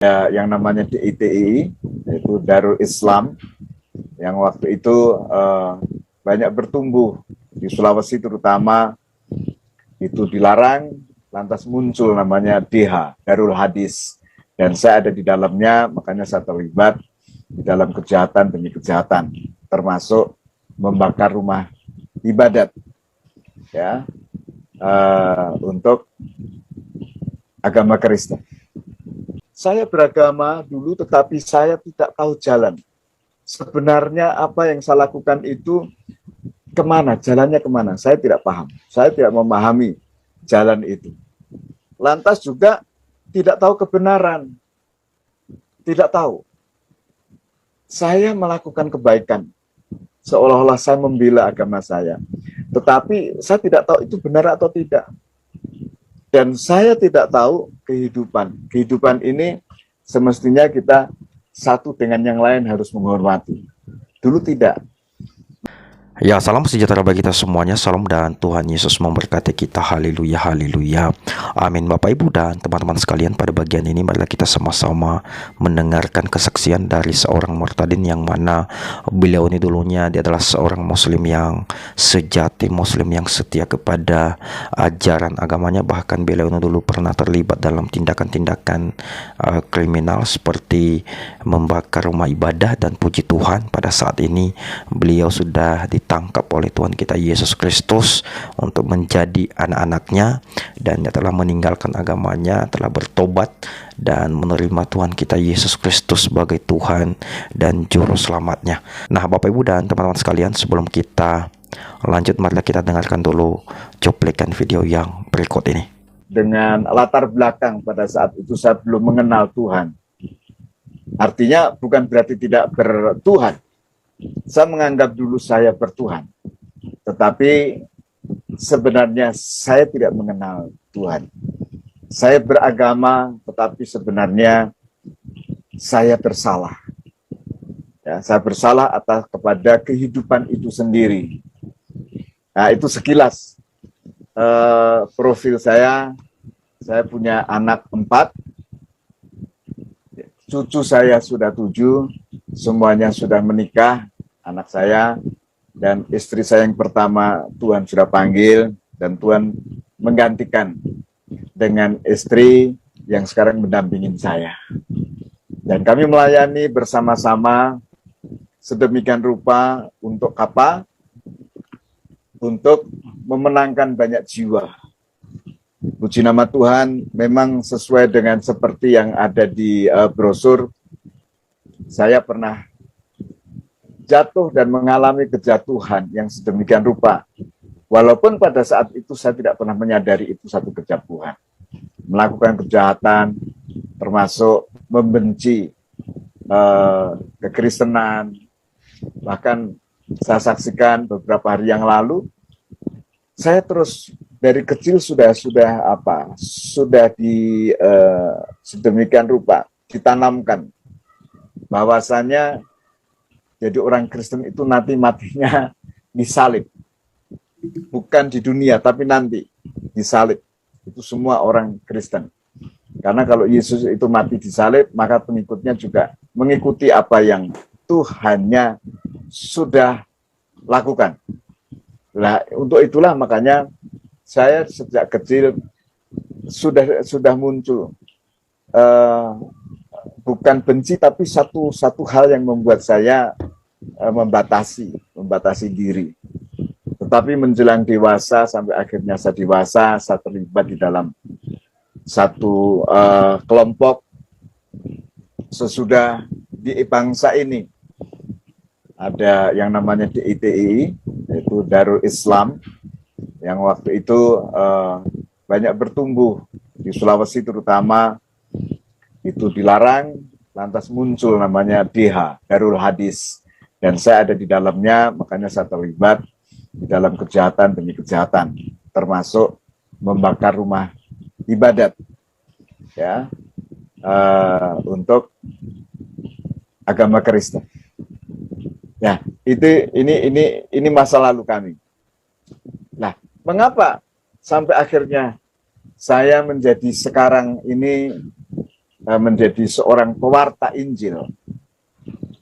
yang namanya DITI, yaitu Darul Islam, yang waktu itu banyak bertumbuh di Sulawesi terutama. Itu dilarang, lantas muncul namanya DH, Darul Hadis, dan saya ada di dalamnya, makanya saya terlibat di dalam kejahatan demi kejahatan, termasuk membakar rumah ibadat, ya, untuk agama Kristen. Saya beragama dulu, tetapi saya tidak tahu jalan. Sebenarnya apa yang saya lakukan itu kemana, jalannya kemana, saya tidak paham. Saya tidak memahami jalan itu. Lantas juga tidak tahu kebenaran. Tidak tahu. Saya melakukan kebaikan. Seolah-olah saya membela agama saya. Tetapi saya tidak tahu itu benar atau tidak. Dan saya tidak tahu kehidupan. Kehidupan ini semestinya kita satu dengan yang lain harus menghormati. Dulu tidak. Ya, salam sejahtera bagi kita semuanya. Salam dan Tuhan Yesus memberkati kita. Haleluya, haleluya. Amin. Bapak, Ibu, dan teman-teman sekalian, pada bagian ini marilah kita sama-sama mendengarkan kesaksian dari seorang murtadin yang mana beliau ini dulunya dia adalah seorang muslim yang sejati, muslim yang setia kepada ajaran agamanya. Bahkan beliau ini dulu pernah terlibat dalam tindakan-tindakan kriminal seperti membakar rumah ibadah, dan puji Tuhan pada saat ini beliau sudah ditangkap oleh Tuhan kita Yesus Kristus untuk menjadi anak-anaknya, dan dia telah meninggalkan agamanya, telah bertobat dan menerima Tuhan kita Yesus Kristus sebagai Tuhan dan Juru Selamatnya. Nah, Bapak, Ibu, dan teman-teman sekalian, sebelum kita lanjut, marilah kita dengarkan dulu cuplikan video yang berikut ini. Dengan latar belakang pada saat itu saya belum mengenal Tuhan. Artinya bukan berarti tidak bertuhan. Saya menganggap dulu saya bertuhan, tetapi sebenarnya saya tidak mengenal Tuhan. Saya beragama, tetapi sebenarnya saya bersalah. Ya, saya bersalah atas kepada kehidupan itu sendiri. Nah, itu sekilas profil saya. Saya punya anak 4, cucu saya sudah 7, semuanya sudah menikah. Anak saya dan istri saya yang pertama Tuhan sudah panggil, dan Tuhan menggantikan dengan istri yang sekarang mendampingin saya. Dan kami melayani bersama-sama sedemikian rupa untuk apa? Untuk memenangkan banyak jiwa. Puji nama Tuhan, memang sesuai dengan seperti yang ada di brosur. Saya pernah jatuh dan mengalami kejatuhan yang sedemikian rupa. Walaupun pada saat itu saya tidak pernah menyadari itu satu kejatuhan. Melakukan kejahatan, termasuk membenci kekristenan. Bahkan saya saksikan beberapa hari yang lalu, saya terus dari kecil sudah di sedemikian rupa ditanamkan bahwasanya jadi orang Kristen itu nanti matinya disalib. Bukan di dunia, tapi nanti disalib. Itu semua orang Kristen. Karena kalau Yesus itu mati disalib, maka pengikutnya juga mengikuti apa yang Tuhannya sudah lakukan. Nah, untuk itulah makanya saya sejak kecil sudah muncul bukan benci, tapi satu hal yang membuat saya membatasi diri. Tetapi menjelang dewasa, sampai akhirnya saya dewasa, saya terlibat di dalam satu kelompok sesudah di bangsa ini. Ada yang namanya DITI, yaitu Darul Islam, yang waktu itu banyak bertumbuh di Sulawesi terutama. Itu dilarang, lantas muncul namanya DH, Darul Hadis, dan saya ada di dalamnya, makanya saya terlibat di dalam kejahatan demi kejahatan, termasuk membakar rumah ibadat, ya, untuk agama Kristen. Ya, ini masa lalu kami. Nah, mengapa sampai akhirnya saya menjadi sekarang ini menjadi seorang pewarta Injil.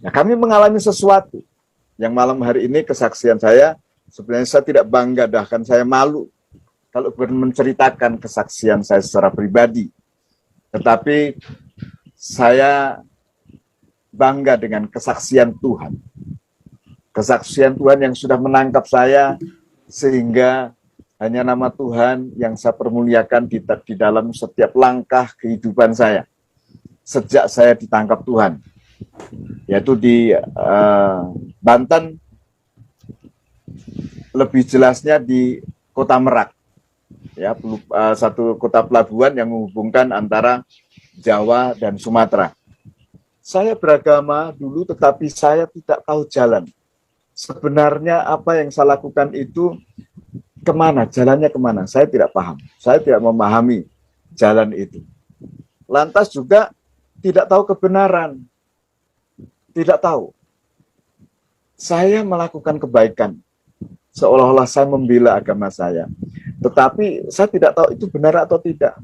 Nah, kami mengalami sesuatu yang malam hari ini kesaksian saya, sebenarnya saya tidak bangga, bahkan saya malu kalau menceritakan kesaksian saya secara pribadi. Tetapi saya bangga dengan kesaksian Tuhan. Kesaksian Tuhan yang sudah menangkap saya, sehingga hanya nama Tuhan yang saya permuliakan di dalam setiap langkah kehidupan saya. Sejak saya ditangkap Tuhan, yaitu di Banten, lebih jelasnya di Kota Merak, ya, satu kota pelabuhan yang menghubungkan antara Jawa dan Sumatera. Saya beragama dulu, tetapi saya tidak tahu jalan. Sebenarnya apa yang saya lakukan itu kemana, jalannya kemana, saya tidak paham. Saya tidak memahami jalan itu. Lantas juga tidak tahu kebenaran. Tidak tahu. Saya melakukan kebaikan, seolah-olah saya membela agama saya. Tetapi saya tidak tahu itu benar atau tidak.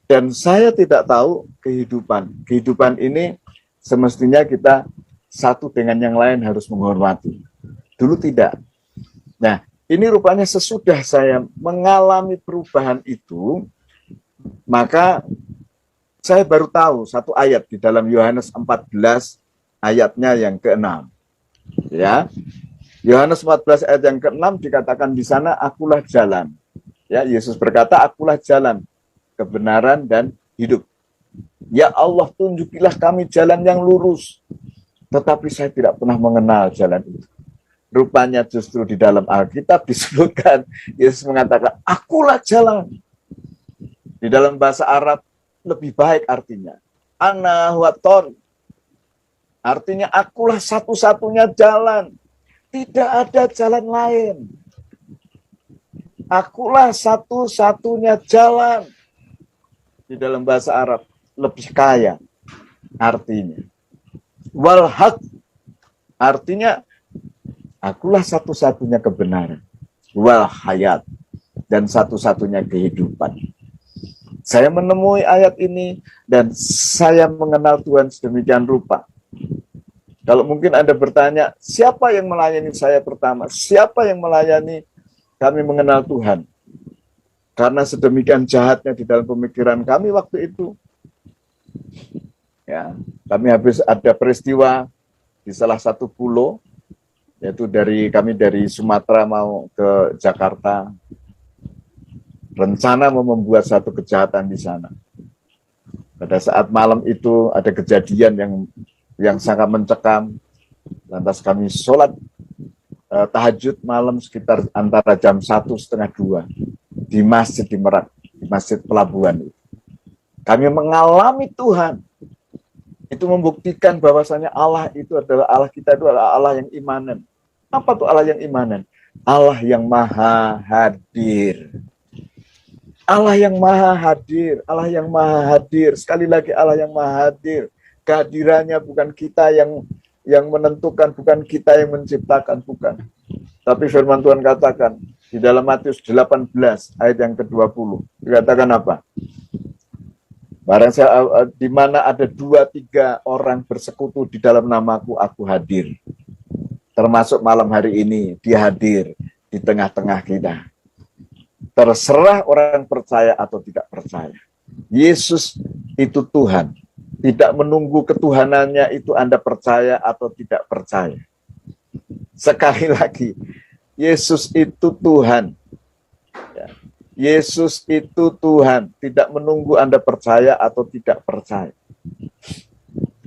Dan saya tidak tahu kehidupan. Kehidupan ini semestinya kita satu dengan yang lain harus menghormati. Dulu tidak. Nah, ini rupanya sesudah saya mengalami perubahan itu, maka saya baru tahu satu ayat di dalam Yohanes 14 ayatnya yang ke-6. Ya. Yohanes 14 ayat yang ke-6 dikatakan di sana, akulah jalan. Ya, Yesus berkata, akulah jalan, kebenaran dan hidup. Ya Allah, tunjukilah kami jalan yang lurus. Tetapi saya tidak pernah mengenal jalan itu. Rupanya justru di dalam Alkitab disebutkan, Yesus mengatakan, akulah jalan. Di dalam bahasa Arab lebih baik artinya. Ana huwa thoriq. Artinya akulah satu-satunya jalan. Tidak ada jalan lain. Akulah satu-satunya jalan. Di dalam bahasa Arab lebih kaya artinya. Wal haq artinya akulah satu-satunya kebenaran. Wal hayat, dan satu-satunya kehidupan. Saya menemui ayat ini dan saya mengenal Tuhan sedemikian rupa. Kalau mungkin Anda bertanya, siapa yang melayani saya pertama? Siapa yang melayani kami mengenal Tuhan? Karena sedemikian jahatnya di dalam pemikiran kami waktu itu. Ya, kami habis ada peristiwa di salah satu pulau, yaitu kami dari Sumatera mau ke Jakarta. Rencana mau membuat satu kejahatan di sana. Pada saat malam itu ada kejadian yang sangat mencekam. Lantas kami sholat tahajud malam sekitar antara jam 1:30 di masjid di Merak, di masjid pelabuhan. Kami mengalami Tuhan. Itu membuktikan bahwasanya Allah itu adalah Allah, kita itu adalah Allah yang imanen. Apa tuh Allah yang imanen? Allah yang maha hadir. Allah yang maha hadir, Allah yang maha hadir. Sekali lagi Allah yang maha hadir. Kehadirannya bukan kita yang menentukan, bukan kita yang menciptakan, bukan. Tapi firman Tuhan katakan di dalam Matius 18 ayat yang ke-20. Dikatakan apa? Barang di mana ada 2-3 orang bersekutu di dalam namaku, aku hadir. Termasuk malam hari ini, dia hadir di tengah-tengah kita. Terserah orang percaya atau tidak percaya. Yesus itu Tuhan. Tidak menunggu ketuhanannya itu Anda percaya atau tidak percaya. Sekali lagi, Yesus itu Tuhan. Ya. Yesus itu Tuhan. Tidak menunggu Anda percaya atau tidak percaya.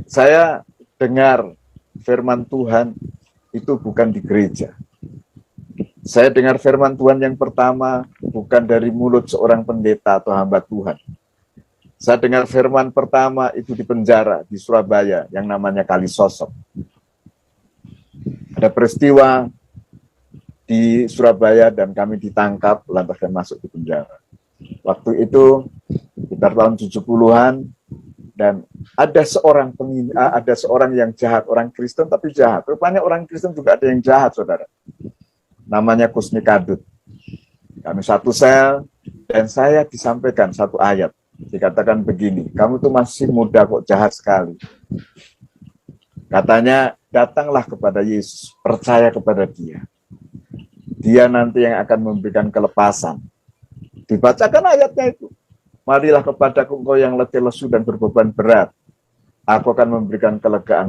Saya dengar firman Tuhan itu bukan di gereja. Saya dengar firman Tuhan yang pertama bukan dari mulut seorang pendeta atau hamba Tuhan. Saya dengar firman pertama itu di penjara di Surabaya yang namanya Kalisosok. Ada peristiwa di Surabaya dan kami ditangkap lantas kami masuk di penjara. Waktu itu sekitar tahun 70-an dan ada seorang yang jahat, orang Kristen tapi jahat. Rupanya orang Kristen juga ada yang jahat, saudara. Namanya Kusni Kadut. Kami satu sel dan saya disampaikan satu ayat. dikatakan begini, kamu tuh masih muda kok jahat sekali. Katanya, datanglah kepada Yesus, percaya kepada dia. Dia nanti yang akan memberikan kelepasan. Dibacakan ayatnya itu. Marilah kepadaku engkau yang letih lesu dan berbeban berat. Aku akan memberikan kelegaan